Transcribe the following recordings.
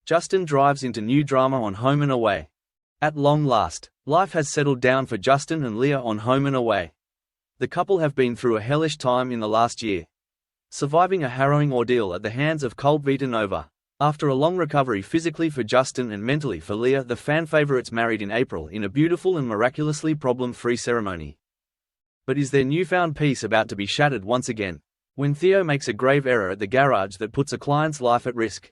Justin drives into new drama on Home and Away. At long last, life has settled down for Justin and Leah on Home and Away. The couple have been through a hellish time in the last year, surviving a harrowing ordeal at the hands of cult Vita Nova. After a long recovery physically for Justin and mentally for Leah, the fan favorites married in April in a beautiful and miraculously problem-free ceremony. But is their newfound peace about to be shattered once again, when Theo makes a grave error at the garage that puts a client's life at risk?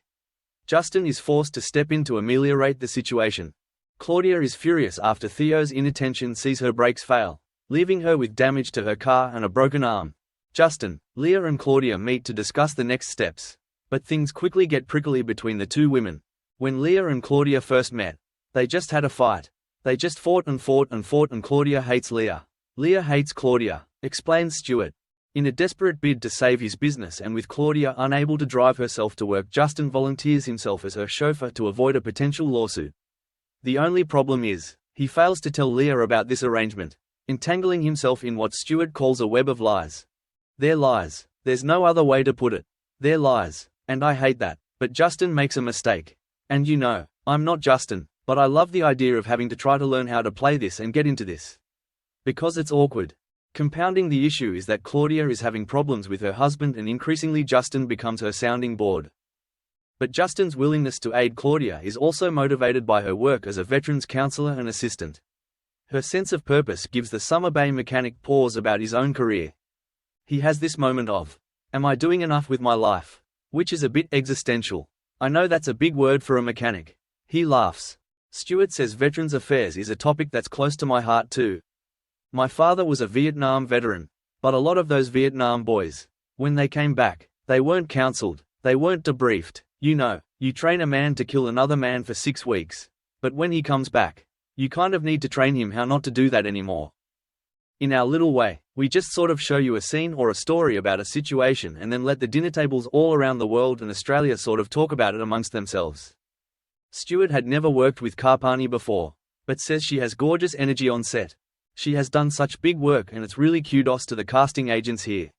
Justin is forced to step in to ameliorate the situation. Claudia is furious after Theo's inattention sees her brakes fail, leaving her with damage to her car and a broken arm. Justin, Leah and Claudia meet to discuss the next steps. But things quickly get prickly between the two women. When Leah and Claudia first met, they just had a fight. They just fought and Claudia hates Leah. Leah hates Claudia, explains Stuart. In a desperate bid to save his business and with Claudia unable to drive herself to work, Justin volunteers himself as her chauffeur to avoid a potential lawsuit. The only problem is, he fails to tell Leah about this arrangement, entangling himself in what Stuart calls a web of lies. They're lies. There's no other way to put it. They're lies. And I hate that. But Justin makes a mistake. And you know, I'm not Justin, but I love the idea of having to try to learn how to play this and get into this. Because it's awkward. Compounding the issue is that Claudia is having problems with her husband and increasingly Justin becomes her sounding board. But Justin's willingness to aid Claudia is also motivated by her work as a veterans counselor and assistant. Her sense of purpose gives the Summer Bay mechanic pause about his own career. He has this moment of, am I doing enough with my life? Which is a bit existential. I know that's a big word for a mechanic. He laughs. Stuart says Veterans Affairs is a topic that's close to my heart too. My father was a Vietnam veteran, but a lot of those Vietnam boys, when they came back, they weren't counseled, they weren't debriefed. You know, you train a man to kill another man for 6 weeks, but when he comes back, you kind of need to train him how not to do that anymore. In our little way, we just sort of show you a scene or a story about a situation and then let the dinner tables all around the world and Australia sort of talk about it amongst themselves. Stuart had never worked with Carpani before, but says she has gorgeous energy on set. She has done such big work and it's really kudos to the casting agents here.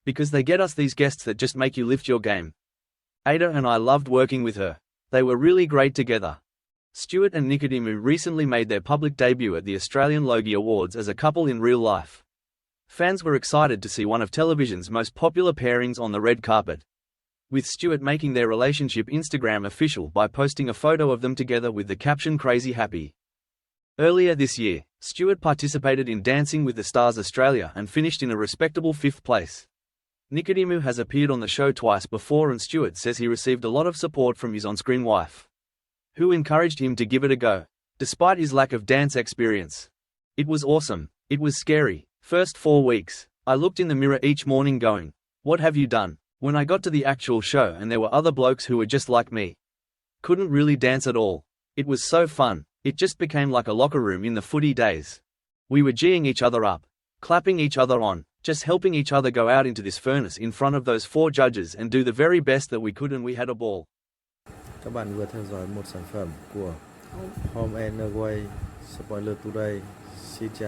Because they get us these guests that just make you lift your game. Ada and I loved working with her. They were really great together. Stuart and Nicodemu recently made their public debut at the Australian Logie Awards as a couple in real life. Fans were excited to see one of television's most popular pairings on the red carpet, with Stuart making their relationship Instagram official by posting a photo of them together with the caption "Crazy Happy." Earlier this year, Stuart participated in Dancing with the Stars Australia and finished in a respectable 5th place. Nicodemu has appeared on the show twice before and Stuart says he received a lot of support from his on-screen wife, who encouraged him to give it a go, despite his lack of dance experience. It was awesome. It was scary. First 4 weeks, I looked in the mirror each morning going, what have you done? When I got to the actual show and there were other blokes who were just like me. Couldn't really dance at all. It was so fun. It just became like a locker room in the footy days. We were geeing each other up, clapping each other on, just helping each other go out into this furnace in front of those 4 judges and do the very best that we could and we had a ball. Các bạn vừa theo dõi một sản phẩm của Home and Away Spoiler Today. Xin chào.